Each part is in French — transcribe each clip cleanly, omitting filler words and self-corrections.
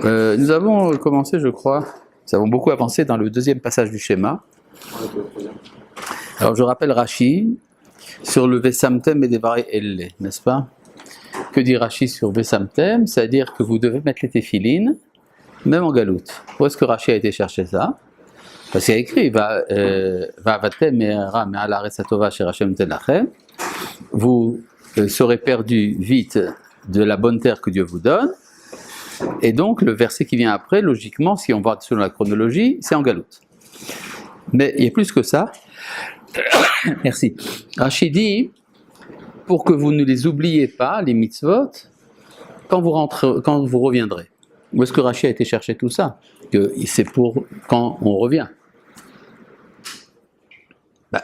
Nous avons commencé, je crois, nous avons beaucoup avancé dans le deuxième passage du schéma. Alors je rappelle Rashi sur le Vesamtem et Devarei Elle, n'est-ce pas? Que dit Rashi sur Vesamtem? C'est-à-dire que vous devez mettre les téphilines, même en galoute. Où est-ce que Rashi a été chercher ça? Parce qu'il y a écrit vous serez perdu vite de la bonne terre que Dieu vous donne. Et donc le verset qui vient après, logiquement, si on va selon la chronologie, c'est en galoute. Mais il y a plus que ça. Merci. Rashi dit, pour que vous ne les oubliez pas, les mitzvot, quand vous reviendrez. Où est-ce que Rashi a été chercher tout ça? Que c'est pour quand on revient.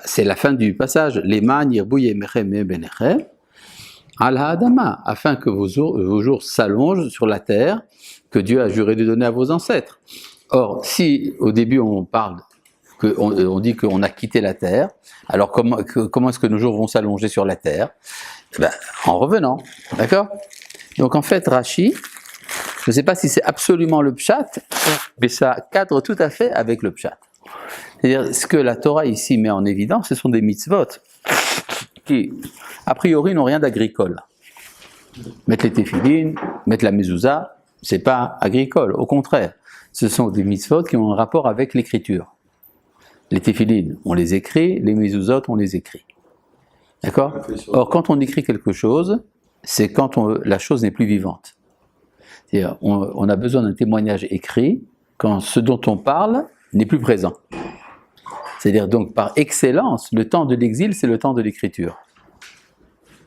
C'est la fin du passage. Leman yirbou yemechem benechem al ha'adama, afin que vos jours s'allongent sur la terre que Dieu a juré de donner à vos ancêtres. Or, si au début on dit qu'on a quitté la terre, alors comment est-ce que nos jours vont s'allonger sur la terre? En revenant, d'accord? Donc en fait, Rashi, je ne sais pas si c'est absolument le pshat, mais ça cadre tout à fait avec le pshat. C'est-à-dire, ce que la Torah ici met en évidence, ce sont des mitzvot qui, a priori, n'ont rien d'agricole. Mettre les téphilines, mettre la mezouza, c'est pas agricole, au contraire. Ce sont des mitzvot qui ont un rapport avec l'écriture. Les téphilines, on les écrit, les mezuzot, on les écrit. D'accord? Or, quand on écrit quelque chose, c'est quand la chose n'est plus vivante. C'est-à-dire, on a besoin d'un témoignage écrit quand ce dont on parle n'est plus présent. C'est-à-dire donc par excellence, le temps de l'exil, c'est le temps de l'écriture.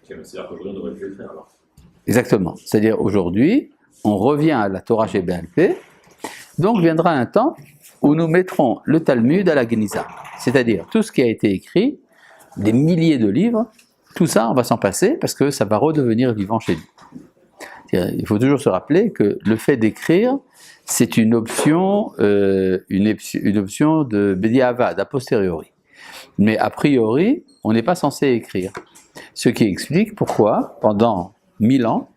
C'est-à-dire qu'aujourd'hui, on devrait plus l'écrire alors. Exactement. C'est-à-dire aujourd'hui, on revient à la Torah Sheba'al-Peh, donc viendra un temps où nous mettrons le Talmud à la Geniza. C'est-à-dire tout ce qui a été écrit, des milliers de livres, tout ça, on va s'en passer parce que ça va redevenir vivant chez nous. Il faut toujours se rappeler que le fait d'écrire, c'est une option de Bediavad, a posteriori. Mais a priori, on n'est pas censé écrire. Ce qui explique pourquoi, pendant 1000 ans,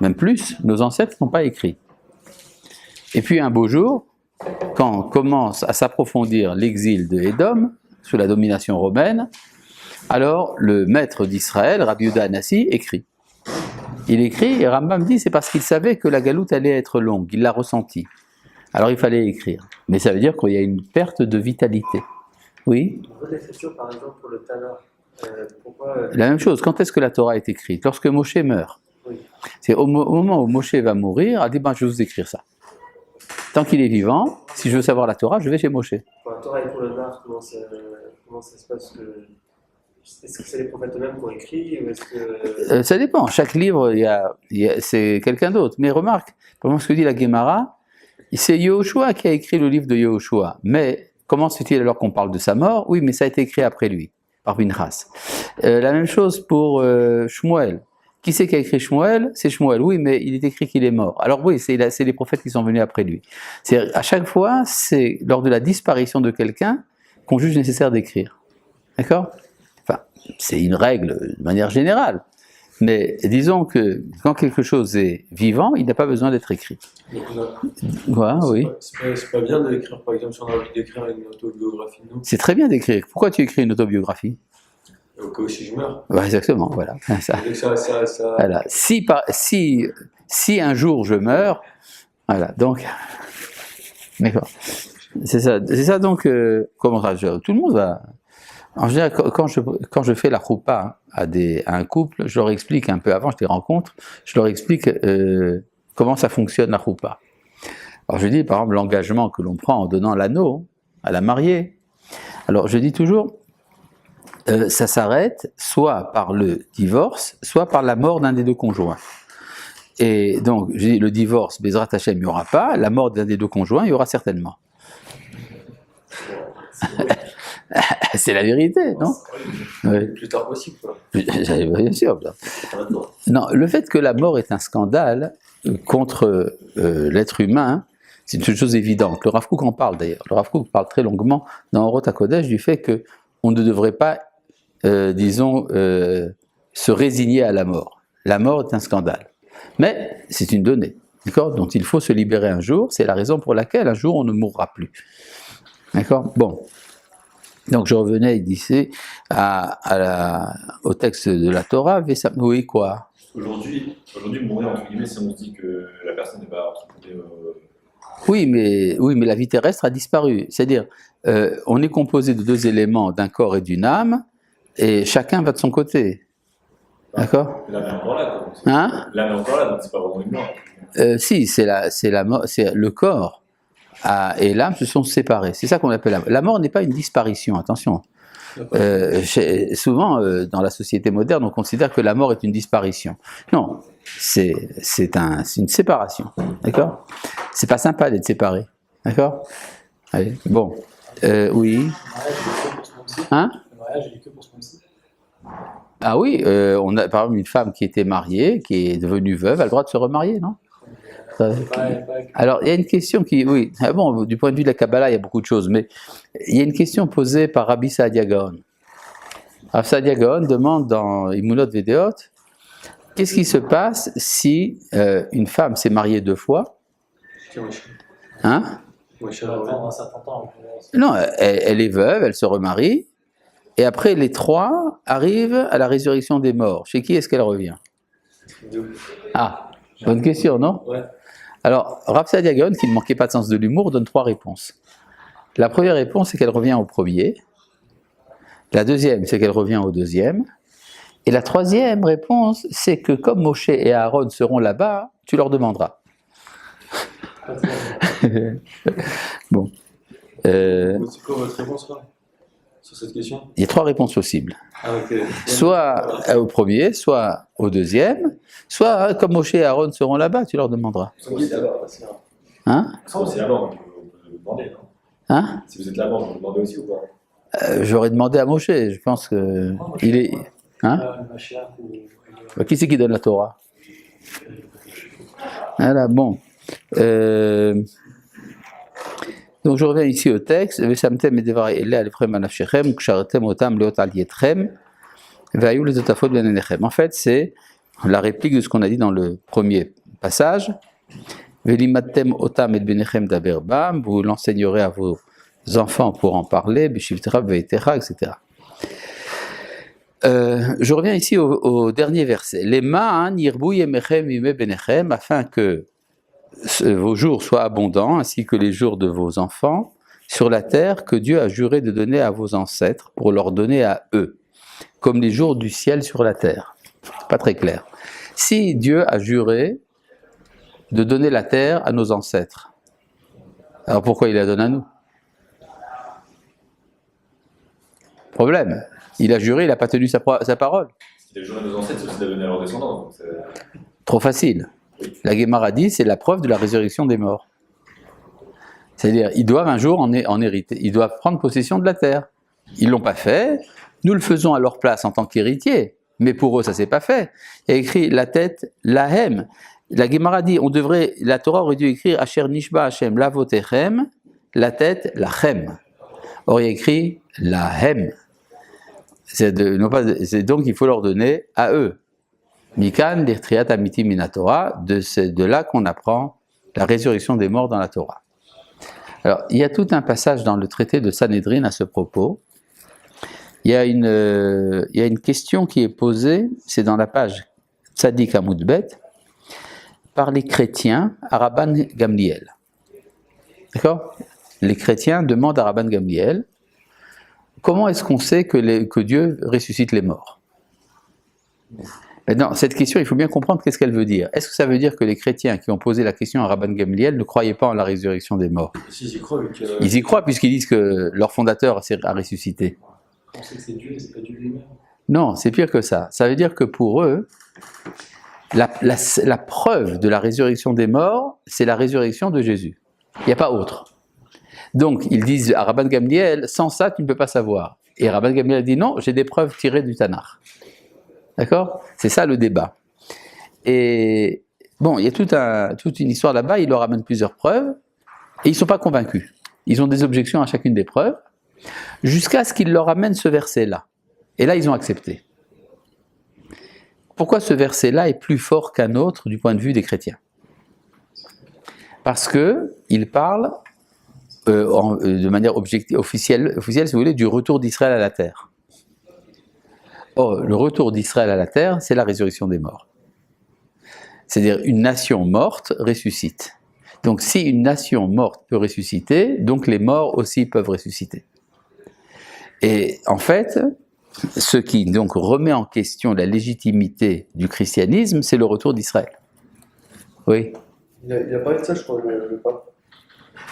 même plus, nos ancêtres n'ont pas écrit. Et puis un beau jour, quand commence à s'approfondir l'exil de Édom, sous la domination romaine, alors le maître d'Israël, Rabbi Yehuda Hanassi, écrit. Il écrit, et Rambam dit, c'est parce qu'il savait que la galoute allait être longue, il l'a ressenti. Alors il fallait écrire. Mais ça veut dire qu'il y a une perte de vitalité. Oui? L'écriture, par exemple, pour le Tanakh, pourquoi... La même chose, quand est-ce que la Torah est écrite? Lorsque Moshe meurt. Oui. C'est au moment où Moshe va mourir, il dit, je vais vous écrire ça. Tant qu'il est vivant, si je veux savoir la Torah, je vais chez Moshe. Pour la Torah et pour le Nar, comment ça se passe Est-ce que c'est les prophètes eux-mêmes qui ont écrit ou est-ce que... Ça dépend. Chaque livre, c'est quelqu'un d'autre. Mais remarque, comment ce que dit la Gemara, c'est Yehoshua qui a écrit le livre de Yehoshua. Mais comment se fait-il alors qu'on parle de sa mort? Oui, mais ça a été écrit après lui, par Pinchas. La même chose pour Shmuel. Qui c'est qui a écrit Shmuel? C'est Shmuel. Oui, mais il est écrit qu'il est mort. Alors oui, c'est les prophètes qui sont venus après lui. À chaque fois, c'est lors de la disparition de quelqu'un qu'on juge nécessaire d'écrire. D'accord? Enfin, c'est une règle de manière générale. Mais disons que quand quelque chose est vivant, il n'a pas besoin d'être écrit. Oui. C'est pas bien d'écrire, par exemple, si on a envie d'écrire une autobiographie, non? C'est très bien d'écrire. Pourquoi tu écris une autobiographie? Au cas où si je meurs. Ouais, exactement, voilà. Ça. Voilà. Si un jour je meurs, voilà, donc... D'accord. C'est ça donc, comment ça, tout le monde va... En général, quand je fais la choupa à un couple, je leur explique un peu avant, je les rencontre, je leur explique comment ça fonctionne la choupa. Alors je dis par exemple l'engagement que l'on prend en donnant l'anneau à la mariée. Alors je dis toujours, ça s'arrête soit par le divorce, soit par la mort d'un des deux conjoints. Et donc je dis le divorce, Bezrat Hashem, il n'y aura pas, la mort d'un des deux conjoints, il y aura certainement. C'est la vérité, non? Oui. Plus tard possible, quoi. Bien sûr. Non, le fait que la mort est un scandale contre l'être humain, c'est une chose évidente. Le Rav Kook en parle d'ailleurs. Le Rav Kook parle très longuement dans Orot HaKodesh du fait qu'on ne devrait pas, se résigner à la mort. La mort est un scandale. Mais c'est une donnée. d'accord, dont il faut se libérer un jour. C'est la raison pour laquelle un jour on ne mourra plus. D'accord? Bon. Donc je revenais d'ici au texte de la Torah, oui, quoi? Aujourd'hui, mourir, entre guillemets, si on se dit que la personne n'est pas entre guillemets, Oui, mais la vie terrestre a disparu. C'est-à-dire, on est composé de deux éléments, d'un corps et d'une âme, et chacun va de son côté. D'accord? l'âme est encore là, quoi. Hein? L'âme est encore là, donc c'est pas vraiment une mort. Si, c'est la mort, c'est le corps et l'âme se sont séparés. C'est ça qu'on appelle la mort. La mort n'est pas une disparition, attention. Souvent, dans la société moderne, on considère que la mort est une disparition. Non, c'est une séparation. D'accord? C'est pas sympa d'être séparé. D'accord? Allez, bon. Oui. Hein? Le mariage, il est que pour ce mois-ci. Ah oui, on a par exemple une femme qui était mariée, qui est devenue veuve, a le droit de se remarier, non? Alors, il y a une question qui, oui, bon, du point de vue de la Kabbalah, il y a beaucoup de choses, mais il y a une question posée par Rabbi Saadia Gaon. Rabbi Saadia Gaon demande dans Imunot Vedeot, qu'est-ce qui se passe si une femme s'est mariée 2 fois? Hein? Attendre un certain temps. Non, elle est veuve, elle se remarie, et après les 3 arrivent à la résurrection des morts. Chez qui est-ce qu'elle revient? Ah, bonne question, non? Ouais. Alors, Rav Saadia Gaon, qui ne manquait pas de sens de l'humour, donne 3 réponses. La première réponse, c'est qu'elle revient au premier. La deuxième, c'est qu'elle revient au deuxième. Et la troisième réponse, c'est que comme Moshe et Aaron seront là-bas, tu leur demanderas. Bon. C'est quoi votre réponse là sur cette question? Il y a 3 réponses possibles. Ah, ok. Soit au premier, soit au deuxième, soit comme Moshe et Aaron seront là-bas, tu leur demanderas. Si vous êtes là-bas, parce que- Hein? si vous êtes là-bas, on peut vous demander, non? Hein? Si vous êtes là-bas, on peut vous demander aussi ou pas? J'aurais demandé à Moshe, je pense que il est. Hein? Le Mashiach ou... Qui c'est qui donne la Torah? Voilà, bon. Donc je reviens ici au texte. Vesamtem et devarai ele alefrem anafshechem, kshartem otam leot al yetchem, ve'ayu lezotafot benenechem. En fait, c'est la réplique de ce qu'on a dit dans le premier passage. Velimatem otam et benechem daber bam, vous l'enseignerez à vos enfants pour en parler, bishivtera veitera, etc. Je reviens ici au dernier verset. Les ma'an yirbu yemechem ime benechem, afin que vos jours soient abondants, ainsi que les jours de vos enfants, sur la terre que Dieu a juré de donner à vos ancêtres, pour leur donner à eux, comme les jours du ciel sur la terre. C'est pas très clair. Si Dieu a juré de donner la terre à nos ancêtres, alors pourquoi il la donne à nous? Problème. Il a juré, il n'a pas tenu sa parole. Il a juré à nos ancêtres, c'est aussi de donner à leurs descendants. Donc c'est- Trop facile. La Guémara dit, c'est la preuve de la résurrection des morts. C'est-à-dire, ils doivent un jour en hériter, ils doivent prendre possession de la terre. Ils ne l'ont pas fait, nous le faisons à leur place en tant qu'héritiers, mais pour eux, ça ne s'est pas fait. Il y a écrit la tête, lahem. La Guémara dit, la Torah aurait dû écrire Asher Nishba Hashem Lavotechem, la tête, lachem. Or, il y a écrit lahem. Donc, il faut leur donner à eux. Mikan, l'Irtriat Amiti Minatora, c'est de là qu'on apprend la résurrection des morts dans la Torah. Alors, il y a tout un passage dans le traité de Sanhédrin à ce propos. Il y a une question qui est posée, c'est dans la page Tzadik Amoudbet, par les chrétiens à Rabban Gamliel. D'accord? Les chrétiens demandent à Rabban Gamliel, comment est-ce qu'on sait que Dieu ressuscite les morts? Maintenant, cette question, il faut bien comprendre qu'est-ce qu'elle veut dire. Est-ce que ça veut dire que les chrétiens qui ont posé la question à Rabban Gamliel ne croyaient pas en la résurrection des morts? Si, j'y crois, vu que... Ils y croient puisqu'ils disent que leur fondateur a ressuscité. On sait que c'est Dieu, mais c'est pas Dieu lui-même. Non, c'est pire que ça. Ça veut dire que pour eux, la preuve de la résurrection des morts, c'est la résurrection de Jésus. Il n'y a pas autre. Donc, ils disent à Rabban Gamliel, sans ça, tu ne peux pas savoir. Et Rabban Gamliel dit non, j'ai des preuves tirées du Tanakh. D'accord? C'est ça le débat. Et bon, il y a toute une histoire là-bas, il leur amène plusieurs preuves, et ils ne sont pas convaincus. Ils ont des objections à chacune des preuves, jusqu'à ce qu'il leur amène ce verset-là. Et là, ils ont accepté. Pourquoi ce verset-là est plus fort qu'un autre du point de vue des chrétiens? Parce qu'il parle de manière officielle, si vous voulez, du retour d'Israël à la terre. Or, le retour d'Israël à la terre, c'est la résurrection des morts. C'est-à-dire, une nation morte ressuscite. Donc, si une nation morte peut ressusciter, donc les morts aussi peuvent ressusciter. Et en fait, ce qui donc remet en question la légitimité du christianisme, c'est le retour d'Israël. Oui. Il a parlé de ça, je crois, le pape.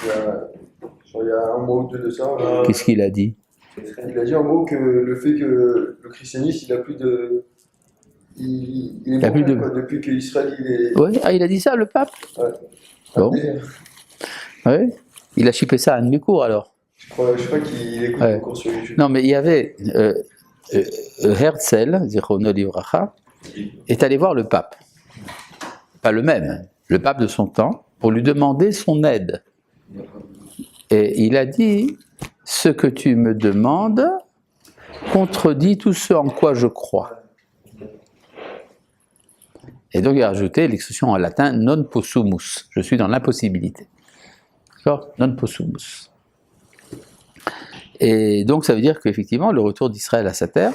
Il y a un mois ou deux de ça. Qu'est-ce qu'il a dit? Il a dit en gros que le fait que le christianisme, il a plus de. Il est plus de- quoi, depuis qu'Israël il est. Oui, ah, il a dit ça, le pape? Ouais. Bon. Oui. Il a chippé ça à un de mes cours, alors. Je crois qu'il écoute Ouais. encore sur YouTube. Non, mais il y avait Herzl, Zichrono Livracha, est allé voir le pape. Pas le même, le pape de son temps, pour lui demander son aide. Et il a dit, ce que tu me demandes contredit tout ce en quoi je crois. Et donc il a rajouté l'expression en latin non possumus, je suis dans l'impossibilité. D'accord? Non possumus. Et donc ça veut dire qu'effectivement le retour d'Israël à sa terre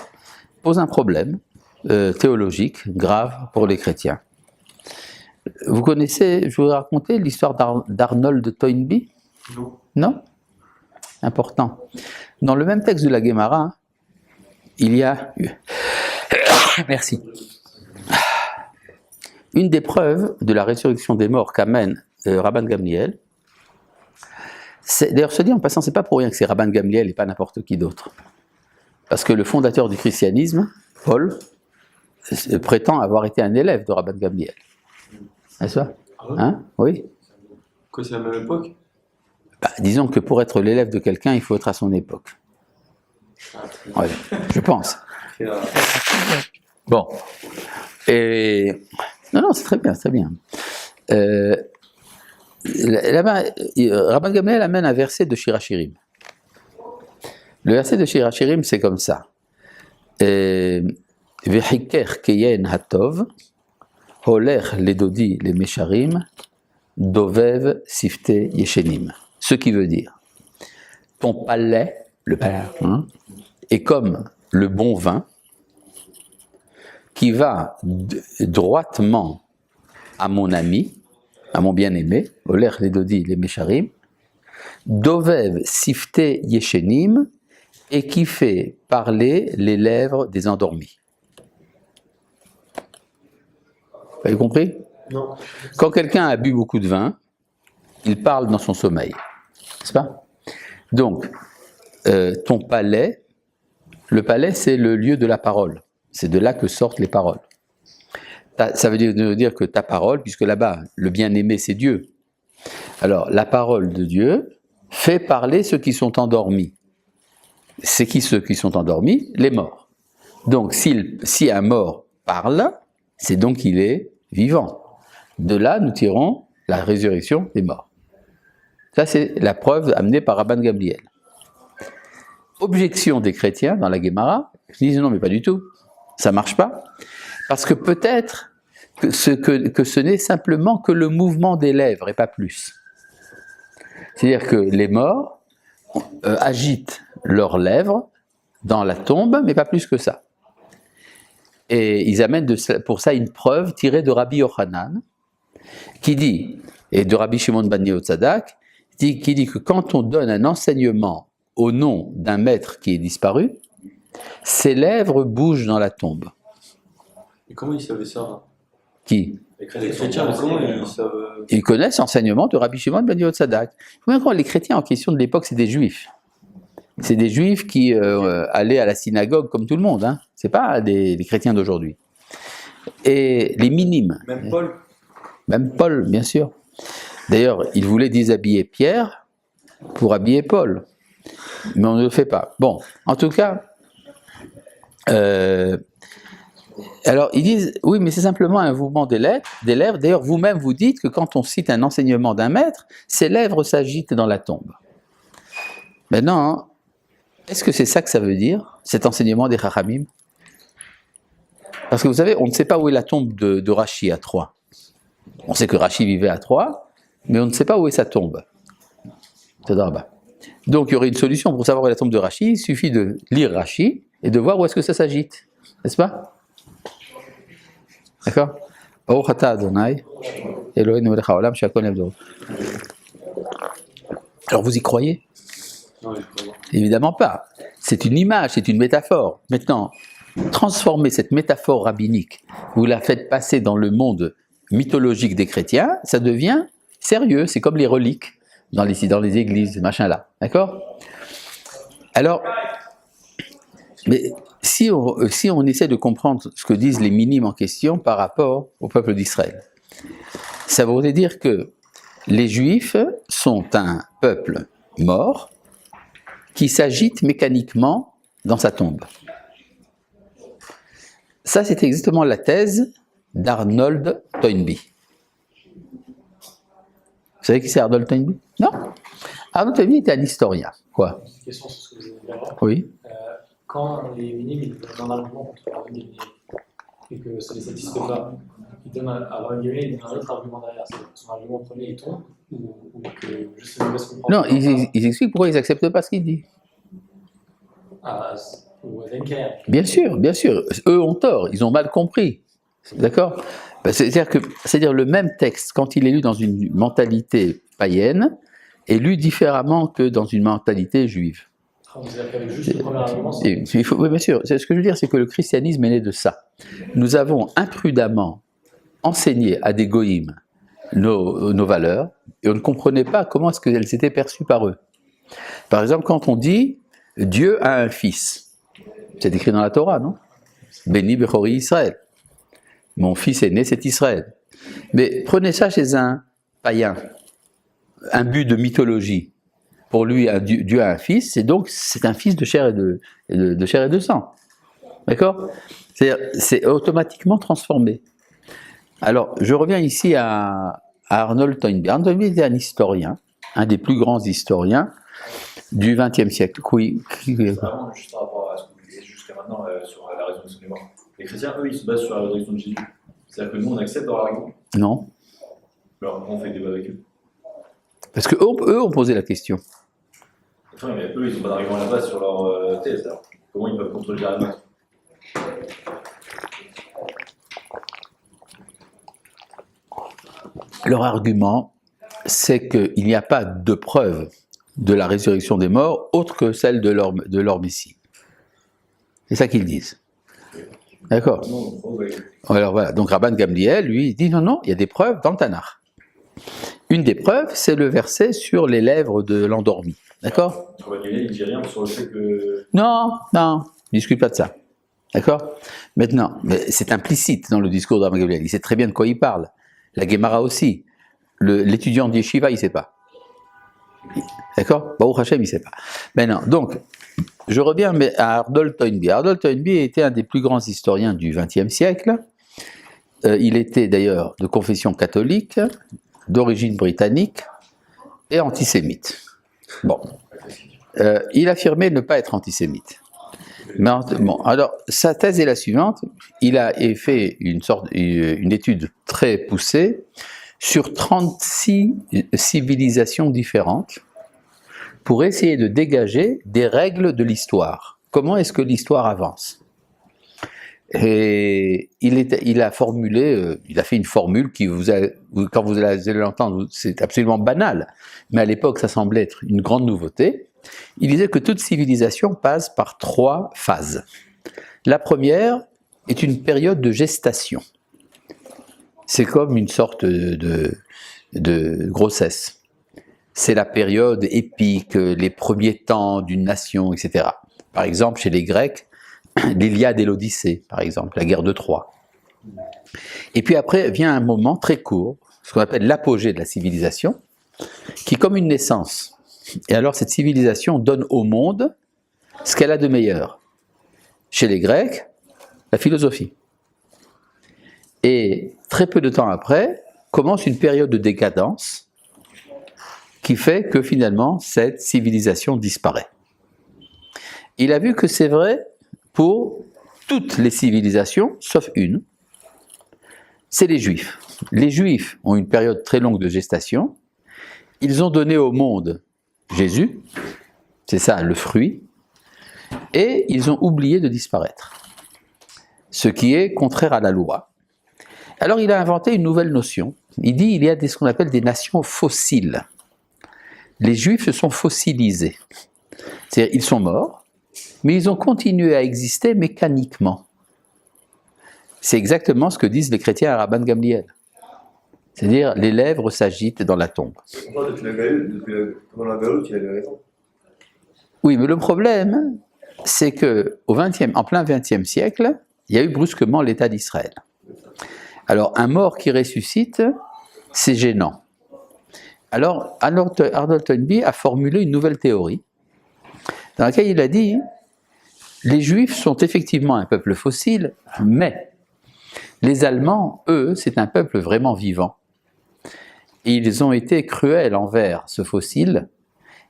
pose un problème théologique grave pour les chrétiens. Vous connaissez, je vous ai raconté l'histoire d'Arnold Toynbee? Non. Non? Important. Dans le même texte de la Guémara, il y a... Merci. Une des preuves de la résurrection des morts qu'amène Rabban Gamliel, d'ailleurs, se dit en passant, c'est pas pour rien que c'est Rabban Gamliel et pas n'importe qui d'autre. Parce que le fondateur du christianisme, Paul, prétend avoir été un élève de Rabban Gamliel. N'est-ce pas? Ah ouais? Hein? Oui. Quoi, c'est la même époque? Bah, disons que pour être l'élève de quelqu'un, il faut être à son époque. Ouais, je pense. Bon. Et... Non, c'est très bien, c'est très bien. Là-bas, Rabban Gamliel amène un verset de Shirachirim. Le verset de Shirachirim, c'est comme ça. Vehiker keyen hatov, holer ledodi le mesharim, dovev sifte yeshenim. Ce qui veut dire, ton palais, le palais, est comme le bon vin qui va droitement à mon ami, à mon bien-aimé, Oler Ledodi les Mesharim, Dovev Sifte Yeshenim, et qui fait parler les lèvres des endormis. Vous avez compris? Non. Quand quelqu'un a bu beaucoup de vin, il parle dans son sommeil, n'est-ce pas? Donc, ton palais, le palais c'est le lieu de la parole, c'est de là que sortent les paroles. Ça veut dire que ta parole, puisque là-bas, le bien-aimé, c'est Dieu. Alors, la parole de Dieu fait parler ceux qui sont endormis. C'est qui ceux qui sont endormis? Les morts. Donc, si un mort parle, c'est donc qu'il est vivant. De là, nous tirons la résurrection des morts. Ça, c'est la preuve amenée par Rabban Gamliel. Objection des chrétiens dans la Guémara, ils disent non, mais pas du tout. Ça marche pas. Parce que peut-être que ce n'est simplement que le mouvement des lèvres et pas plus. C'est-à-dire que les morts agitent leurs lèvres dans la tombe, mais pas plus que ça. Et ils amènent pour ça une preuve tirée de Rabbi Yochanan, qui dit, et de Rabbi Shimon ben Yotzaddak, qui dit que quand on donne un enseignement au nom d'un maître qui est disparu, ses lèvres bougent dans la tombe. Et comment ils savaient ça, hein? Qui? Les chrétiens, comment ils savent? Ils connaissent l'enseignement de Rabbi Shimon ben Yotzaddak. Il faut bien croire, les chrétiens en question de l'époque, c'est des juifs. C'est des juifs qui allaient à la synagogue comme tout le monde. Hein. C'est pas des chrétiens d'aujourd'hui. Et les minimes. Même Paul? Même Paul, bien sûr. D'ailleurs, il voulait déshabiller Pierre pour habiller Paul. Mais on ne le fait pas. Bon, en tout cas... alors, ils disent, oui, mais c'est simplement un mouvement des lèvres. D'ailleurs, vous-même, vous dites que quand on cite un enseignement d'un maître, ses lèvres s'agitent dans la tombe. Maintenant, est-ce que c'est ça que ça veut dire, cet enseignement des Chachamim? Parce que vous savez, on ne sait pas où est la tombe de Rachi à Troyes. On sait que Rachi vivait à Troyes, mais on ne sait pas où est sa tombe. Donc il y aurait une solution pour savoir où est la tombe de Rachi, il suffit de lire Rachi et de voir où est-ce que ça s'agite, n'est-ce pas? D'accord? Baruch atah Adonai, Eloheinu melech haolam she'akol nהיה b'doro. Alors vous y croyez? Non, je crois. Évidemment pas. C'est une image, c'est une métaphore. Maintenant, transformer cette métaphore rabbinique, vous la faites passer dans le monde mythologique des chrétiens, ça devient sérieux. C'est comme les reliques dans les églises, machin là. D'accord? Alors, mais si on essaie de comprendre ce que disent les minimes en question par rapport au peuple d'Israël, ça voudrait dire que les Juifs sont un peuple mort qui s'agite mécaniquement dans sa tombe. Ça, c'est exactement la thèse d'Arnold Toynbee. Vous savez qui c'est Arnold Toynbee? Non? Arnold Toynbee était un historien. Quoi? Une question sur ce que vous avez dit avant. Oui. Quand les minimes ils donnent un argument contre l'argument des minimes et que ça ne les satisfait pas, ils donnent un autre argument derrière. Son argument premier il tombe ou que juste une mauvaise compréhension. Non, ils expliquent pourquoi ils n'acceptent pas ce qu'il dit. Ou Denker. Bien sûr, bien sûr. Eux ont tort, ils ont mal compris. D'accord? C'est-à-dire le même texte, quand il est lu dans une mentalité païenne, est lu différemment que dans une mentalité juive. Vous avez juste le premier argument. Oui, bien sûr. Ce que je veux dire, c'est que le christianisme est né de ça. Nous avons imprudemment enseigné à des goïms nos valeurs, et on ne comprenait pas comment est-ce qu'elles étaient perçues par eux. Par exemple, quand on dit « Dieu a un fils », c'est écrit dans la Torah, non? « Béni Bechori Israël ». Mon fils aîné, c'est Israël. Mais prenez ça chez un païen, un but de mythologie. Pour lui, Dieu a un fils, et donc c'est un fils de chair et de sang. D'accord? C'est-à-dire, c'est automatiquement transformé. Alors, je reviens ici à Arnold Toynbee. Arnold Toynbee était un historien, un des plus grands historiens du XXe siècle. Oui. Vraiment, juste par rapport à ce que vous disiez jusqu'à maintenant sur la résurrection des morts. Les chrétiens, eux, ils se basent sur la résurrection de Jésus. C'est-à-dire que nous, on accepte leur argument. Non. Alors, on fait débat avec eux. Parce qu'eux ont posé la question. Enfin, mais eux, ils n'ont pas d'argument à la base sur leur thèse. Alors, comment ils peuvent contredire la nôtre? Leur argument, c'est qu'il n'y a pas de preuve de la résurrection des morts autre que celle de leur Messie. C'est ça qu'ils disent. D'accord? Alors voilà, donc Rabban Gamliel, lui, il dit non, il y a des preuves dans le Tanakh. Une des preuves, c'est le verset sur les lèvres de l'endormi. D'accord? Rabban Gamliel, il ne dit rien sur le fait que... Non, ne discute pas de ça. D'accord? Maintenant, mais c'est implicite dans le discours de Rabban Gamliel. Il sait très bien de quoi il parle. La Gemara aussi. L'étudiant d'Yeshiva, il ne sait pas. D'accord? Baruch Hashem, il ne sait pas. Maintenant, donc, je reviens à Arnold Toynbee. Arnold Toynbee était un des plus grands historiens du XXe siècle. Il était d'ailleurs de confession catholique, d'origine britannique et antisémite. Bon. Il affirmait ne pas être antisémite. Mais, bon, alors, sa thèse est la suivante. Il a fait une étude très poussée sur 36 civilisations différentes pour essayer de dégager des règles de l'histoire. Comment est-ce que l'histoire avance? Et il a fait une formule qui quand vous allez l'entendre, c'est absolument banal, mais à l'époque ça semblait être une grande nouveauté. Il disait que toute civilisation passe par 3 phases. La première est une période de gestation. C'est comme une sorte de grossesse. C'est la période épique, les premiers temps d'une nation, etc. Par exemple, chez les Grecs, l'Iliade et l'Odyssée, par exemple, la guerre de Troie. Et puis après vient un moment très court, ce qu'on appelle l'apogée de la civilisation, qui est comme une naissance. Et alors cette civilisation donne au monde ce qu'elle a de meilleur. Chez les Grecs, la philosophie. Et très peu de temps après, commence une période de décadence qui fait que finalement cette civilisation disparaît. Il a vu que c'est vrai pour toutes les civilisations, sauf une, c'est les Juifs. Les Juifs ont une période très longue de gestation, ils ont donné au monde Jésus, c'est ça le fruit, et ils ont oublié de disparaître, ce qui est contraire à la loi. Alors il a inventé une nouvelle notion. Il dit il y a ce qu'on appelle des nations fossiles. Les Juifs se sont fossilisés. C'est-à-dire ils sont morts, mais ils ont continué à exister mécaniquement. C'est exactement ce que disent les chrétiens à Rabban Gamliel. C'est-à-dire les lèvres s'agitent dans la tombe. Pourquoi pendant la Galoute, il avait raison. Oui, mais le problème, c'est que en plein XXe siècle, il y a eu brusquement l'État d'Israël. Alors, un mort qui ressuscite, c'est gênant. Alors, Arnold Toynbee a formulé une nouvelle théorie, dans laquelle il a dit les Juifs sont effectivement un peuple fossile, mais les Allemands, eux, c'est un peuple vraiment vivant. Et ils ont été cruels envers ce fossile,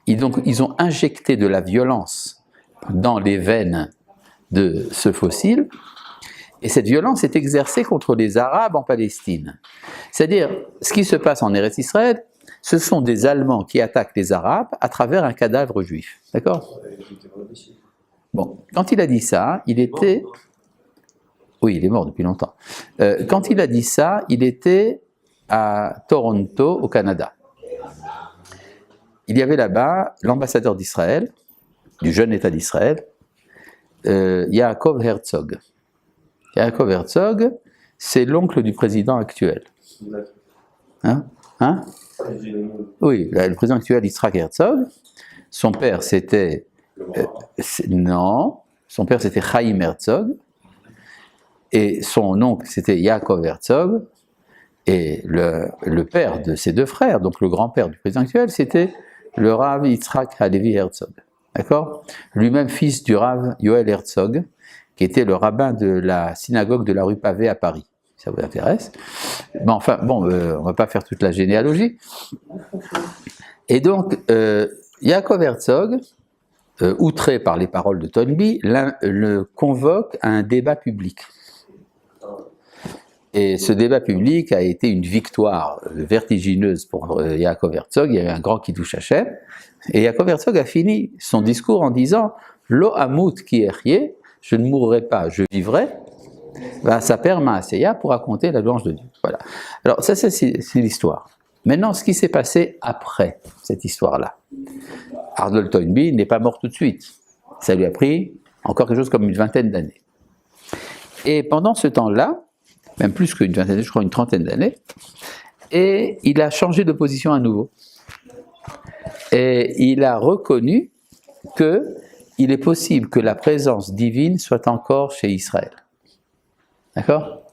et donc ils ont injecté de la violence dans les veines de ce fossile, et cette violence est exercée contre les Arabes en Palestine. C'est-à-dire, ce qui se passe en Eretz Israël, ce sont des Allemands qui attaquent les Arabes à travers un cadavre juif. D'accord ? Bon, quand il a dit ça, il était... Oui, il est mort depuis longtemps. Quand il a dit ça, il était à Toronto, au Canada. Il y avait là-bas l'ambassadeur d'Israël, du jeune État d'Israël, Yaakov Herzog. Yaakov Herzog, c'est l'oncle du président actuel. Hein? Oui, le président actuel, Yitzhak Herzog. Son père, c'était... non, son père, c'était Chaim Herzog. Et son oncle, c'était Yaakov Herzog. Et le père de ses deux frères, donc le grand-père du président actuel, c'était le Rav Yitzhak Halevi Herzog. D'accord ? Lui-même fils du Rav Yoel Herzog, qui était le rabbin de la synagogue de la rue Pavée à Paris. Si ça vous intéresse. Mais enfin, bon, on ne va pas faire toute la généalogie. Et donc, Yaakov Herzog, outré par les paroles de Toynbee, le convoque à un débat public. Et ce débat public a été une victoire vertigineuse pour Yaakov Herzog. Il y a eu un grand Kiddush Hashem. Et Yaakov Herzog a fini son discours en disant « Lo amut ki echye » je ne mourrai pas, je vivrai. Ben, sa père Maaseya pour raconter la louange de Dieu. Voilà. Alors ça, c'est l'histoire. Maintenant, ce qui s'est passé après cette histoire-là. Arnold Toynbee n'est pas mort tout de suite. Ça lui a pris encore quelque chose comme une vingtaine d'années. Et pendant ce temps-là, même plus qu'une vingtaine d'années, je crois une trentaine d'années, et il a changé de position à nouveau. Et il a reconnu qu'il est possible que la présence divine soit encore chez Israël. D'accord ?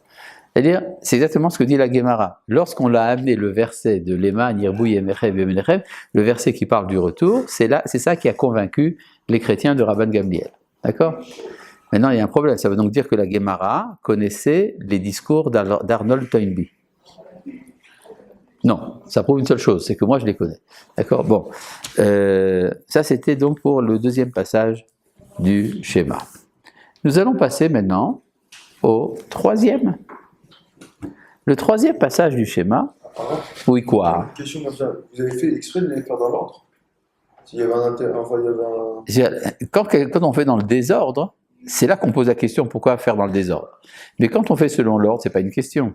C'est-à-dire, c'est exactement ce que dit la Gemara. Lorsqu'on l'a amené le verset de Lema, Nirbu, Yemechev, Yemechev, le verset qui parle du retour, c'est ça qui a convaincu les chrétiens de Rabban Gamliel. D'accord ? Maintenant, il y a un problème. Ça veut donc dire que la Gemara connaissait les discours d'Arnold Toynbee. Non, ça prouve une seule chose, c'est que moi je les connais. D'accord ? Bon. Ça, c'était donc pour le deuxième passage du schéma. Nous allons passer maintenant au troisième. Le troisième passage du schéma. Oui, quoi ? Une question comme ça. Vous avez fait exprès de les faire dans l'ordre ? S'il y avait un il y avait un... Quand on fait dans le désordre, c'est là qu'on pose la question pourquoi faire dans le désordre. Mais quand on fait selon l'ordre, c'est pas une question.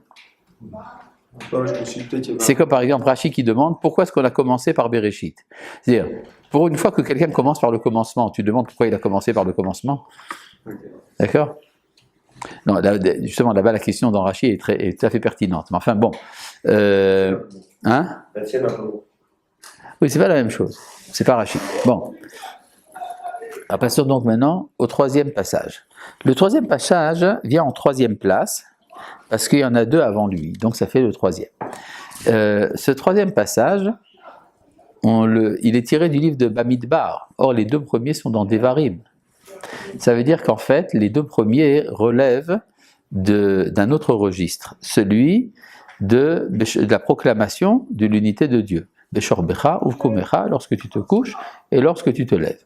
C'est comme par exemple Rashi qui demande pourquoi est-ce qu'on a commencé par Bereshit. C'est-à-dire, pour une fois que quelqu'un commence par le commencement, tu demandes pourquoi il a commencé par le commencement. D'accord ? Non, là, justement, là-bas, la question dans Rashi est tout à fait pertinente. Mais enfin, bon. Hein ? La tienne, un peu. Oui, c'est pas la même chose. C'est pas Rashi. Bon. Passons donc maintenant au troisième passage. Le troisième passage vient en troisième place, parce qu'il y en a deux avant lui, donc ça fait le troisième. Ce troisième passage, il est tiré du livre de Bamidbar. Or, les deux premiers sont dans Devarim. Ça veut dire qu'en fait, les deux premiers relèvent d'un autre registre, celui de la proclamation de l'unité de Dieu. Beshorbecha, Uvkumecha, lorsque tu te couches et lorsque tu te lèves.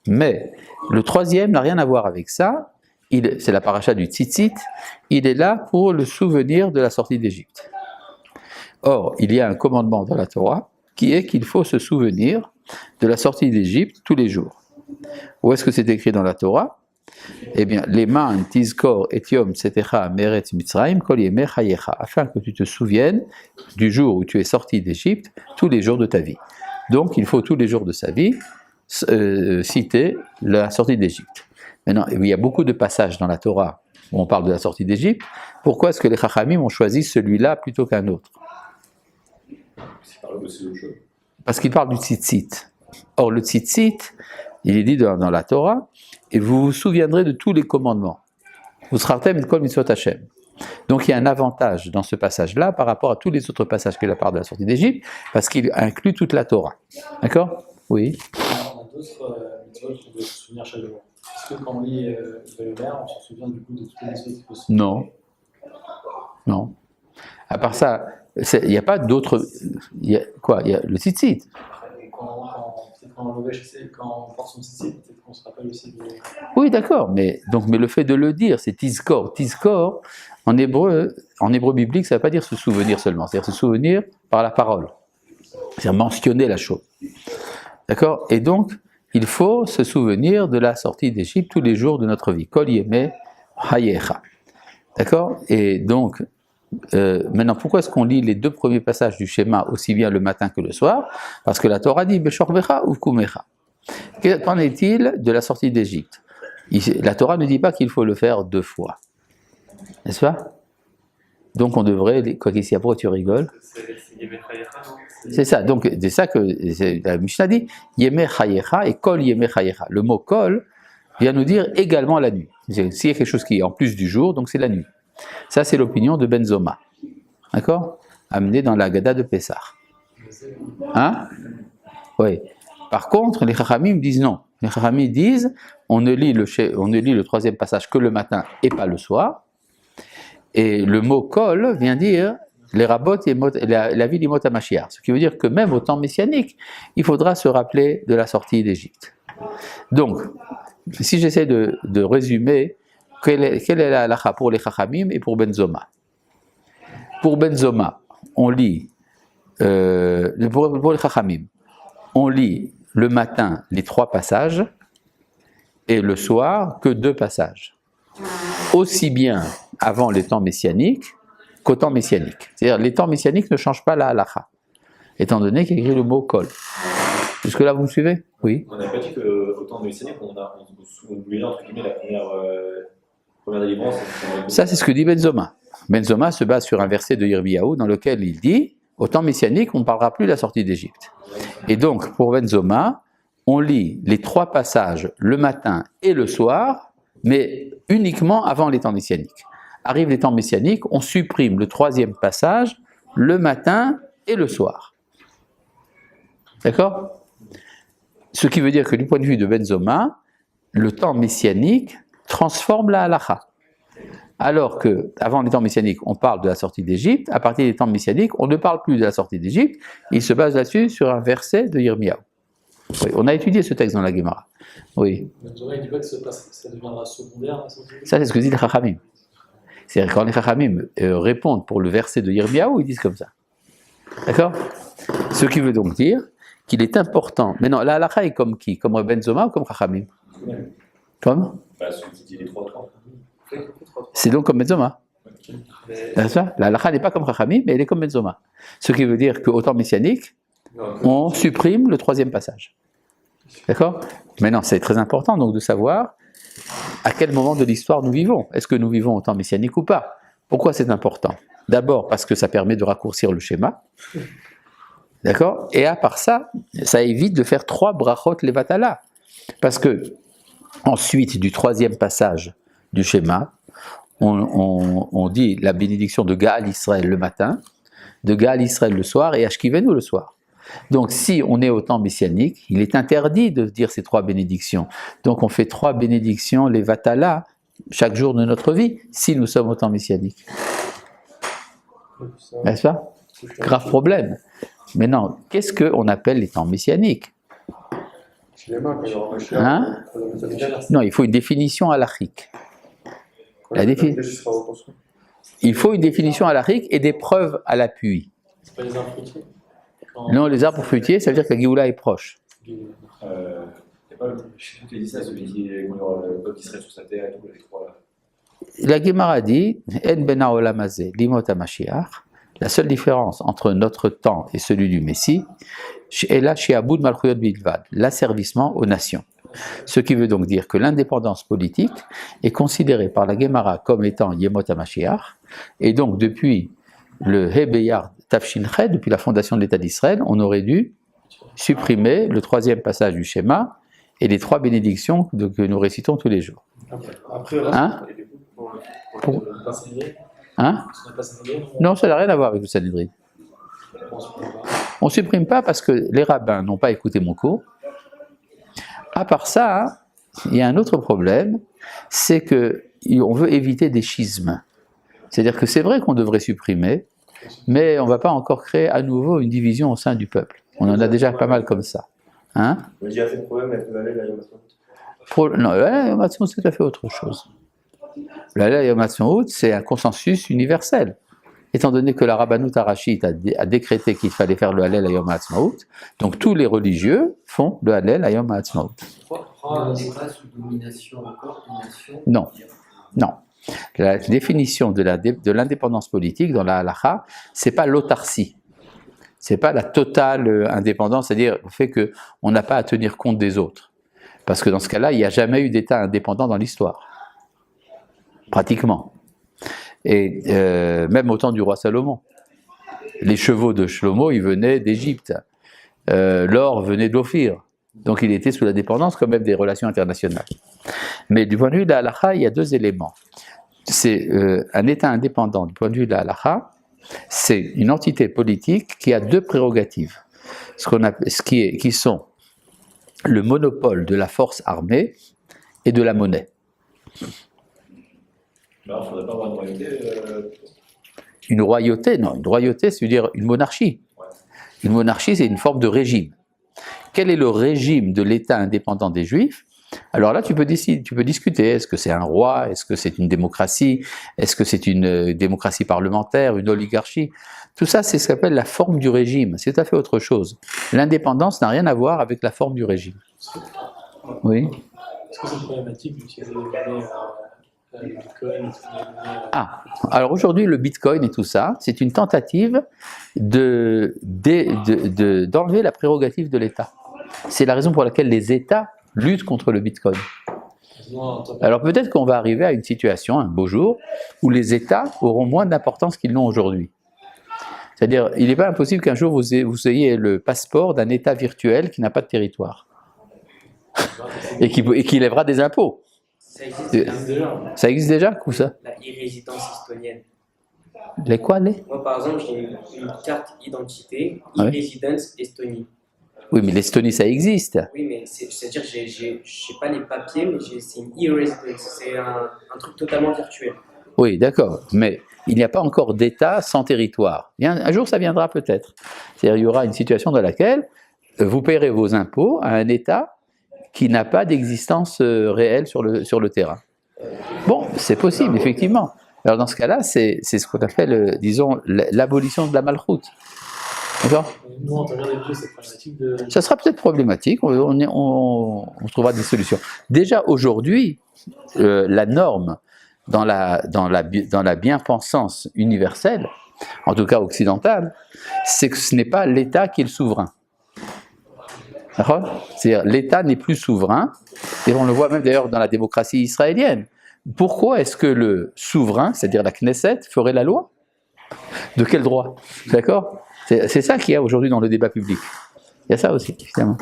Mais le troisième n'a rien à voir avec ça, c'est la paracha du Tzitzit, il est là pour le souvenir de la sortie d'Égypte. Or, il y a un commandement dans la Torah qui est qu'il faut se souvenir de la sortie d'Égypte tous les jours. Où est-ce que c'est écrit dans la Torah? Eh bien, Leman tizkor et yom tzetecha meretz Mitzrayim kol yemei chayecha, afin que tu te souviennes du jour où tu es sorti d'Égypte tous les jours de ta vie. Donc, il faut tous les jours de sa vie citer la sortie d'Égypte. Maintenant, il y a beaucoup de passages dans la Torah où on parle de la sortie d'Égypte. Pourquoi est-ce que les Chachamim ont choisi celui-là plutôt qu'un autre? Parce qu'il parle du tzitzit. Or, le tzitzit, il est dit dans la Torah, et vous vous souviendrez de tous les commandements. Vous srartem et kol mitzvot Hashem. Donc il y a un avantage dans ce passage-là par rapport à tous les autres passages qu'il a parlé de la sortie d'Égypte, parce qu'il inclut toute la Torah. D'accord? Oui. On a d'autres mitzvot qu'on doit se souvenir chaque jour. Est-ce que quand on lit Vayomer, on se souvient du coup de toutes les mitzvot possibles? Non. Non. À part ça, il n'y a pas d'autres. Il y a le tzitzit. Quand on porte son tzitzit, peut-être qu'on se rappelle aussi de... Oui, d'accord, mais le fait de le dire, c'est tizkor. Tizkor, en hébreu biblique, ça ne veut pas dire se souvenir seulement, c'est-à-dire se souvenir par la parole. C'est-à-dire mentionner la chose. D'accord? Et donc, il faut se souvenir de la sortie d'Égypte tous les jours de notre vie. Kol yemei hayecha. D'accord? Et donc, maintenant, pourquoi est-ce qu'on lit les deux premiers passages du schéma aussi bien le matin que le soir? Parce que la Torah dit Beshorbecha ou Kumecha. Qu'en est-il de la sortie d'Égypte? La Torah ne dit pas qu'il faut le faire 2 fois. N'est-ce pas? Donc on devrait, quoi qu'ici, pourquoi tu rigoles? C'est ça, donc c'est ça que la Mishnah dit, Yemei Chayecha et Kol Yemei Chayecha. Le mot Kol vient nous dire également la nuit. S'il y a quelque chose qui est en plus du jour, donc c'est la nuit. Ça, c'est l'opinion de Ben Zoma. D'accord? Amené dans la Haggadah de Pessah. Hein? Oui. Par contre, les Chachamim disent non. Les Chachamim disent on ne lit le troisième passage que le matin et pas le soir. Et le mot Kol vient dire les rabbot et la vie d'Imot HaMashiach. Ce qui veut dire que même au temps messianique, il faudra se rappeler de la sortie d'Égypte. Donc, si j'essaie de résumer, quelle est la halakha pour les Chachamim et pour Ben Zoma? Pour Ben Zoma, on lit, pour les Chachamim, on lit le matin les 3 passages et le soir que 2 passages. Aussi bien avant les temps messianiques qu'au temps messianique. C'est-à-dire les temps messianiques ne changent pas la halakha, étant donné qu'il y a écrit le mot kol. Jusque-là, vous me suivez? Oui. On n'a pas dit qu'au temps messianique, on voulait entre guillemets la première délivrance. Ça, c'est ce que dit Ben Zoma. Ben Zoma se base sur un verset de Yirmiyahu dans lequel il dit au temps messianique, on ne parlera plus de la sortie d'Égypte. Et donc, pour Ben Zoma, on lit les 3 passages le matin et le soir, mais uniquement avant les temps messianiques. Arrivent les temps messianiques, on supprime le 3e passage le matin et le soir. D'accord? Ce qui veut dire que du point de vue de Ben Zoma, le temps messianique transforme la halakha. Alors que, avant les temps messianiques, on parle de la sortie d'Égypte, à partir des temps messianiques, on ne parle plus de la sortie d'Égypte, il se base là-dessus sur un verset de Yirmiyahu. Oui, on a étudié ce texte dans la Gemara. Oui. Il ne dit pas que ça deviendra secondaire, la sortie d'Égypte. Ça, c'est ce que dit les Chachamim. C'est-à-dire quand les Chachamim répondent pour le verset de Yirmiyahu, ils disent comme ça. D'accord? Ce qui veut donc dire qu'il est important. Mais non, la halakha est comme qui? Comme Ben Zoma ou comme Chachamim? Comme? Celui qui dit les 3. C'est donc comme Ben Zoma. La halakha n'est pas comme Chachamim, mais elle est comme Ben Zoma. Ce qui veut dire qu'au temps messianique, on supprime le 3e passage. D'accord? Maintenant, c'est très important donc de savoir à quel moment de l'histoire nous vivons. Est-ce que nous vivons au temps messianique ou pas? Pourquoi c'est important? D'abord parce que ça permet de raccourcir le schéma. D'accord? Et à part ça, ça évite de faire 3 brachot levatala. Parce que, ensuite du 3e passage du schéma, on dit la bénédiction de Gaal Israël le matin, de Gaal Israël le soir et Ashkivenu le soir. Donc si on est au temps messianique, il est interdit de dire ces 3 bénédictions. Donc on fait 3 bénédictions levatala chaque jour de notre vie, si nous sommes au temps messianique. N'est-ce pas? Grave problème. Mais non, qu'est-ce qu'on appelle les temps messianiques? Hein? Non, il faut une définition halachique. Il faut une définition halachique et des preuves à l'appui. C'est pas les infructueux. Non, les arbres fruitiers, ça veut dire que la Géoula est proche. Il n'y a pas le. Je sais plus qui a dit ça, celui qu'on aura le peuple qui serait sur sa terre et tout, les trois là. La Gemara dit En ben haolam hazeh limot hamashiach. La seule différence entre notre temps et celui du Messie est là chez Aboud Malchuyot Bilvad, l'asservissement aux nations. Ce qui veut donc dire que l'indépendance politique est considérée par la Gemara comme étant Yemot HaMashiach, et donc depuis le Hebeyar Tafshin Ched, depuis la fondation de l'État d'Israël, on aurait dû supprimer le troisième passage du schéma et les 3 bénédictions que nous récitons tous les jours. Après, Hein on n'a pas Sanhedrin. Hein On n'a pas Sanhedrin. Non, ça n'a rien à voir avec le Sanhedrin. On ne supprime pas parce que les rabbins n'ont pas écouté mon cours. À part ça, il y a un autre problème, c'est qu'on veut éviter des schismes. C'est-à-dire que c'est vrai qu'on devrait supprimer, mais on ne va pas encore créer à nouveau une division au sein du peuple. On en a déjà pas mal comme ça. Hein? Il y a assez de problèmes avec le Hallel, la Yom Non, le Hallel Yom Ha'atzmaut, c'est tout à fait autre chose. Le Hallel Yom Ha'atzmaut, c'est un consensus universel. Étant donné que la Rabbanout Harashit a décrété qu'il fallait faire le Hallel Yom Ha'atzmaut, donc tous les religieux font le Hallel Yom Ha'atzmaut. n'est pas sous domination encore, domination. Non, non. La définition de l'indépendance politique dans la halakha, c'est pas l'autarcie. C'est pas la totale indépendance, c'est-à-dire le fait qu'on n'a pas à tenir compte des autres. Parce que dans ce cas-là, il n'y a jamais eu d'État indépendant dans l'histoire. Pratiquement. Et même au temps du roi Salomon. Les chevaux de Shlomo, ils venaient d'Égypte. L'or venait d'Ophir. Donc il était sous la dépendance quand même des relations internationales. Mais du point de vue de la halakha, il y a 2 éléments. C'est un État indépendant du point de vue de la halakha, c'est une entité politique qui a 2 prérogatives. Qui sont le monopole de la force armée et de la monnaie. Alors, il ne faudrait pas avoir une royauté. Une royauté, non, une royauté, c'est-à-dire une monarchie. Ouais. Une monarchie, c'est une forme de régime. Quel est le régime de l'État indépendant des Juifs? Alors là, tu peux discuter. Est-ce que c'est un roi? Est-ce que c'est une démocratie? Est-ce que c'est une démocratie parlementaire, une oligarchie? Tout ça, c'est ce qu'on appelle la forme du régime. C'est tout à fait autre chose. L'indépendance n'a rien à voir avec la forme du régime. Oui. Est-ce que c'est problématique d'utiliser les monnaies, le bitcoin, Ah, alors aujourd'hui, le bitcoin et tout ça, c'est une tentative d'enlever la prérogative de l'État. C'est la raison pour laquelle les États luttent contre le bitcoin. Alors peut-être qu'on va arriver à une situation, un beau jour, où les États auront moins d'importance qu'ils n'ont aujourd'hui. C'est-à-dire, il n'est pas impossible qu'un jour vous ayez le passeport d'un État virtuel qui n'a pas de territoire et qui lèvera des impôts. Ça existe déjà. Ça existe déjà, où ça? La e-résidence estonienne. Les quoi, les? Moi, par exemple, j'ai une carte d'identité, Ouais. e-résidence Estonie. Oui, mais l'Estonie, ça existe. Oui, mais c'est-à-dire que je n'ai pas les papiers, mais c'est une e-résidence. C'est un truc totalement virtuel. Oui, d'accord, mais il n'y a pas encore d'État sans territoire. Un jour, ça viendra peut-être. C'est-à-dire, il y aura une situation dans laquelle vous paierez vos impôts à un État qui n'a pas d'existence réelle sur le terrain. Bon, c'est possible, effectivement. Alors dans ce cas-là, c'est ce qu'on appelle, disons, l'abolition de la malchoute. D'accord ? Nous, en tant que religieux, c'est problématique de. Ça sera peut-être problématique, on trouvera des solutions. Déjà aujourd'hui, la norme dans la bien-pensance universelle, en tout cas occidentale, c'est que ce n'est pas l'État qui est le souverain. D'accord ? C'est-à-dire l'État n'est plus souverain, et on le voit même d'ailleurs dans la démocratie israélienne. Pourquoi est-ce que le souverain, c'est-à-dire la Knesset, ferait la loi? De quel droit? D'accord? C'est ça qu'il y a aujourd'hui dans le débat public. Il y a ça aussi, évidemment.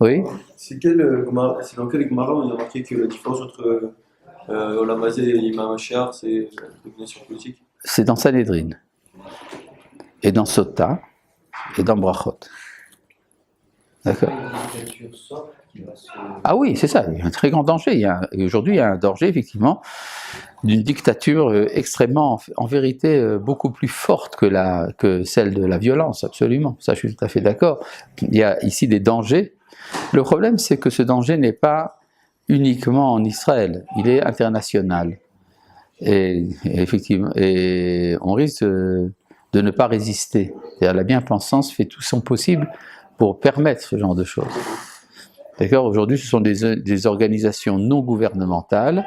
Oui? C'est dans quel Gemara on a marqué que la différence entre Olam Hazeh et Imam Mashiach, c'est la domination politique? C'est dans Sanhedrin, et dans Sota, et dans Brachot. D'accord. Ah oui, c'est ça, il y a un très grand danger. Aujourd'hui, il y a un danger, effectivement, d'une dictature extrêmement, en vérité, beaucoup plus forte que celle de la violence, absolument. Ça, je suis tout à fait d'accord. Il y a ici des dangers. Le problème, c'est que ce danger n'est pas uniquement en Israël, il est international. Et effectivement, et on risque de ne pas résister. C'est-à-dire la bien-pensance fait tout son possible pour permettre ce genre de choses. D'accord? Aujourd'hui, ce sont des organisations non gouvernementales,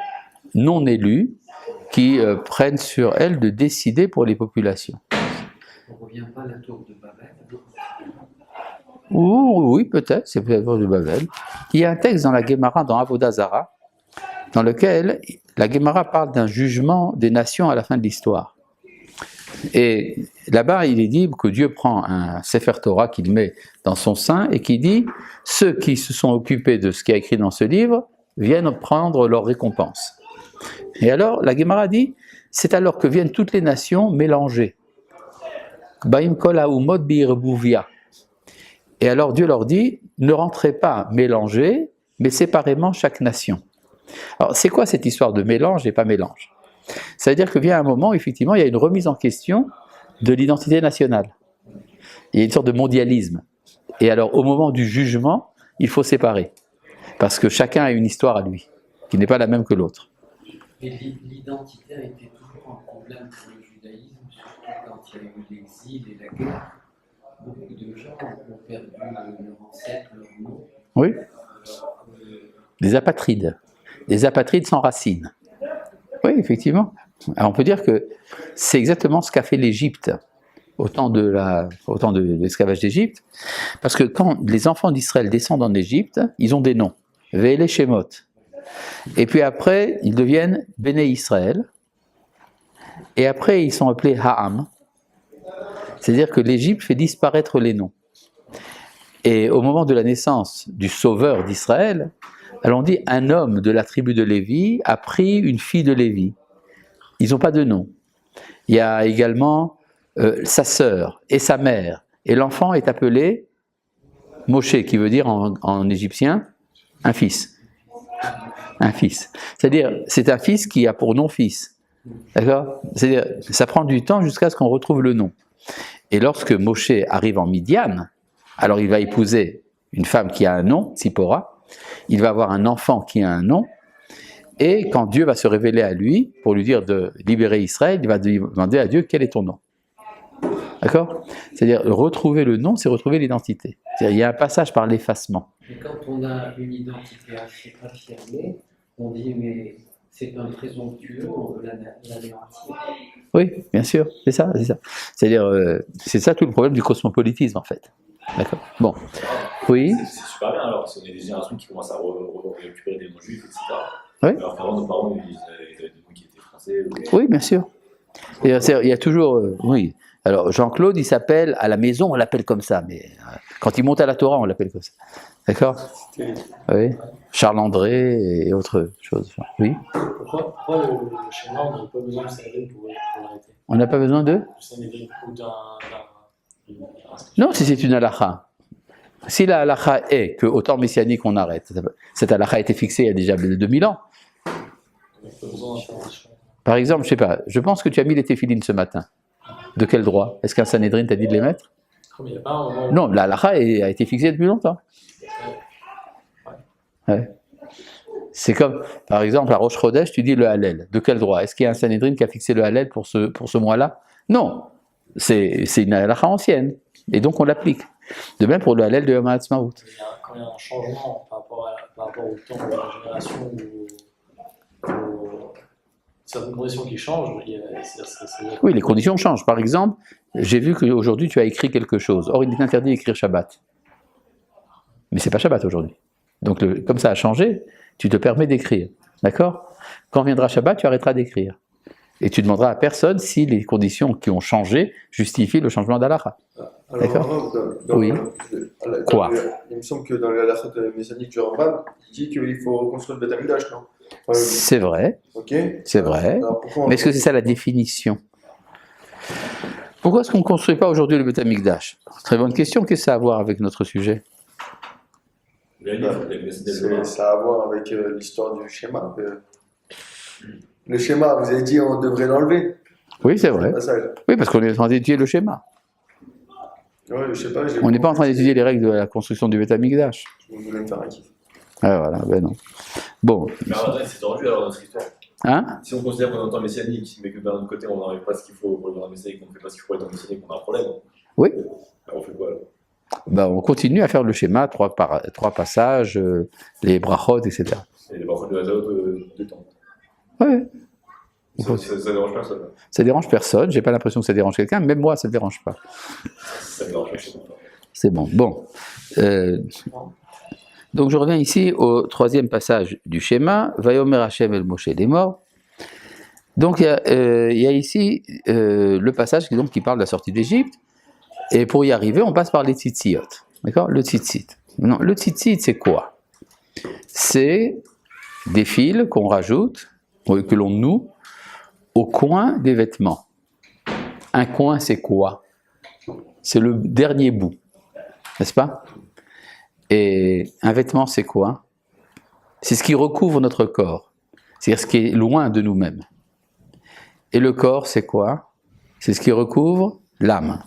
non élues, qui prennent sur elles de décider pour les populations. On ne revient pas à la tour de Babel. Oui, peut-être, c'est peut-être la tour de Babel. Il y a un texte dans la Guémara, dans Avodah Zarah, dans lequel la Guémara parle d'un jugement des nations à la fin de l'histoire. Et là-bas, il est dit que Dieu prend un Sefer Torah qu'il met dans son sein et qui dit « Ceux qui se sont occupés de ce qui est écrit dans ce livre viennent prendre leur récompense. » Et alors, la Guémara dit « C'est alors que viennent toutes les nations mélangées. » Baim kol haumot bi'irbouvia. Et alors Dieu leur dit « Ne rentrez pas mélangés, mais séparément chaque nation. » Alors, c'est quoi cette histoire de mélange et pas mélange? Ça veut dire que vient un moment, effectivement, il y a une remise en question de l'identité nationale. Il y a une sorte de mondialisme. Et alors, au moment du jugement, il faut séparer. Parce que chacun a une histoire à lui, qui n'est pas la même que l'autre. Et l'identité a été toujours un problème pour le judaïsme, surtout quand il y a eu l'exil et la guerre. Beaucoup de gens ont perdu leur ancêtre, leur nom. Oui. Des apatrides. Des apatrides sans racines. Oui, effectivement. Alors on peut dire que c'est exactement ce qu'a fait l'Égypte au temps de l'esclavage d'Égypte, parce que quand les enfants d'Israël descendent en Égypte, ils ont des noms, Ve'ele Shemot. Et puis après, ils deviennent Béné Israël, et après ils sont appelés Ha'am, c'est-à-dire que l'Égypte fait disparaître les noms. Et au moment de la naissance du sauveur d'Israël, alors on dit un homme de la tribu de Lévi a pris une fille de Lévi. Ils n'ont pas de nom. Il y a également sa sœur et sa mère. Et l'enfant est appelé Moshe, qui veut dire en égyptien un fils. Un fils. C'est-à-dire, c'est un fils qui a pour nom fils. D'accord? C'est-à-dire, ça prend du temps jusqu'à ce qu'on retrouve le nom. Et lorsque Moshe arrive en Midian, alors il va épouser une femme qui a un nom, Tsipora. Il va avoir un enfant qui a un nom, et quand Dieu va se révéler à lui, pour lui dire de libérer Israël, il va demander à Dieu quel est ton nom. D'accord? C'est-à-dire, retrouver le nom, c'est retrouver l'identité. C'est-à-dire, il y a un passage par l'effacement. Et quand on a une identité affirmée, on dit mais c'est un présomptueux, on veut l'anéantir. Oui, bien sûr, c'est ça, c'est ça. C'est-à-dire, c'est ça tout le problème du cosmopolitisme, en fait. D'accord? Bon. Oui. C'est super bien alors, parce qu'on est des générations qui commencent à récupérer des noms juifs, etc. Oui. Alors qu'avant, nos parents, ils avaient des noms qui étaient français. Oui, bien sûr. Il y a toujours. Oui. Alors, Jean-Claude, il s'appelle, à la maison, on l'appelle comme ça, mais quand il monte à la Torah, on l'appelle comme ça. D'accord? Oui. Charles-André et autres choses. Oui. Pourquoi le schéma, on n'a pas besoin de Sanhedrin pour l'arrêter? On n'a pas besoin d'eux? Sanhedrin ou d'un. Non, si c'est une halakha. Si la halakha est qu'au temps messianique on arrête, cette halakha a été fixée il y a déjà 2000 ans. Par exemple, je sais pas, je pense que tu as mis les téphilines ce matin. De quel droit? Est-ce qu'un Sanhedrin t'a dit de les mettre? Il y a pas un moment... Non, la halakha a été fixée depuis longtemps. Ouais. C'est comme, par exemple, à Rosh Chodesh, tu dis le Hallel. De quel droit? Est-ce qu'il y a un Sanhedrin qui a fixé le Hallel pour ce mois-là? Non. C'est une halakha ancienne, et donc on l'applique. De même pour le Hallel de Yom HaAtzmaut. Quand il y a un changement par rapport au temps de la génération, certaines conditions qui changent, oui, les conditions changent. Par exemple, j'ai vu qu'aujourd'hui tu as écrit quelque chose. Or, il est interdit d'écrire Shabbat. Mais c'est pas Shabbat aujourd'hui. Donc, comme ça a changé, tu te permets d'écrire. D'accord? Quand viendra Shabbat, tu arrêteras d'écrire. Et tu demanderas à personne si les conditions qui ont changé justifient le changement d'halakha. D'accord? Oui. Quoi? Il me semble que dans la halakha messianique du Rambam, il dit qu'il faut reconstruire le Beth Amikdash, non? C'est vrai. Ok. C'est vrai. Mais est-ce que c'est ça la définition? Pourquoi est-ce qu'on ne construit pas aujourd'hui le Beth Amikdash? Très bonne question. Qu'est-ce que ça a à voir avec notre sujet? Ça a à voir avec l'histoire du schéma. Le schéma, vous avez dit on devrait l'enlever. Oui, c'est vrai. Oui, parce qu'on est en train d'étudier le schéma. Ouais, je sais pas, on n'est pas en train d'étudier les règles de la construction du Beth Amikdash. Je voulais me faire un kiff. Ah voilà, ben non. Bon. Mais alors, c'est tordu alors notre histoire. Hein? Si on considère qu'on est en temps messianique, mais que d'un autre côté on n'arrive pas à ce qu'il faut pour le temps messianique, on ne fait pas ce qu'il faut pour le temps messianique, on a un problème. Oui. Alors on fait quoi alors? Ben, on continue à faire le schéma, trois passages, les brachot, etc. Et les brachot de Hazot de temps. Ouais. Ça dérange personne. Ça dérange personne, j'ai pas l'impression que ça dérange quelqu'un, même moi ça ne dérange pas. Ça dérange personne. C'est bon. Bon. Donc je reviens ici au troisième passage du schéma, Vayomer Hashem el Moshe des morts. Donc il y a ici le passage qui parle de la sortie d'Égypte, et pour y arriver, on passe par les tzitzit. D'accord? Le tzitzit. Non, le tzitzit, c'est quoi? C'est des fils qu'on rajoute, que l'on noue, au coin des vêtements. Un coin, c'est quoi? C'est le dernier bout, n'est-ce pas? Et un vêtement, c'est quoi? C'est ce qui recouvre notre corps, c'est-à-dire ce qui est loin de nous-mêmes. Et le corps, c'est quoi? C'est ce qui recouvre l'âme.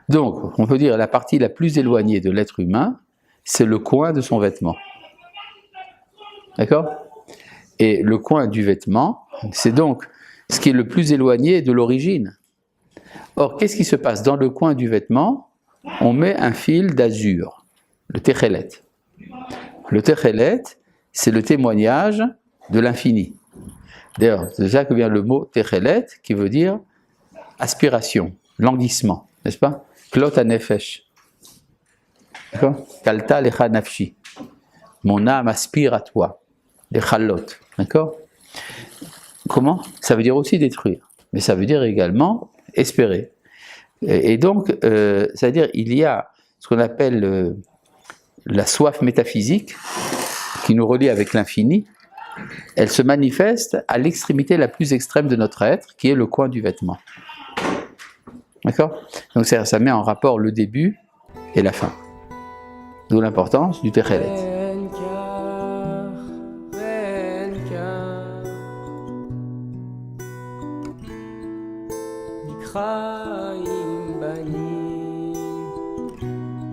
Donc, on peut dire la partie la plus éloignée de l'être humain, c'est le coin de son vêtement. D'accord? Et le coin du vêtement, c'est donc ce qui est le plus éloigné de l'origine. Or, qu'est-ce qui se passe? Dans le coin du vêtement, on met un fil d'azur, le techelet. Le techelet, c'est le témoignage de l'infini. D'ailleurs, c'est déjà que vient le mot techelet, qui veut dire aspiration, languissement, n'est-ce pas? Klot hanefesh. D'accord? Kalta lecha nafshi. Mon âme aspire à toi. Les chalot. D'accord? Comment? Ça veut dire aussi détruire, mais ça veut dire également espérer. Et donc, ça veut dire il y a ce qu'on appelle la soif métaphysique qui nous relie avec l'infini. Elle se manifeste à l'extrémité la plus extrême de notre être, qui est le coin du vêtement. D'accord? Donc ça met en rapport le début et la fin. D'où l'importance du techelet. חיים בנים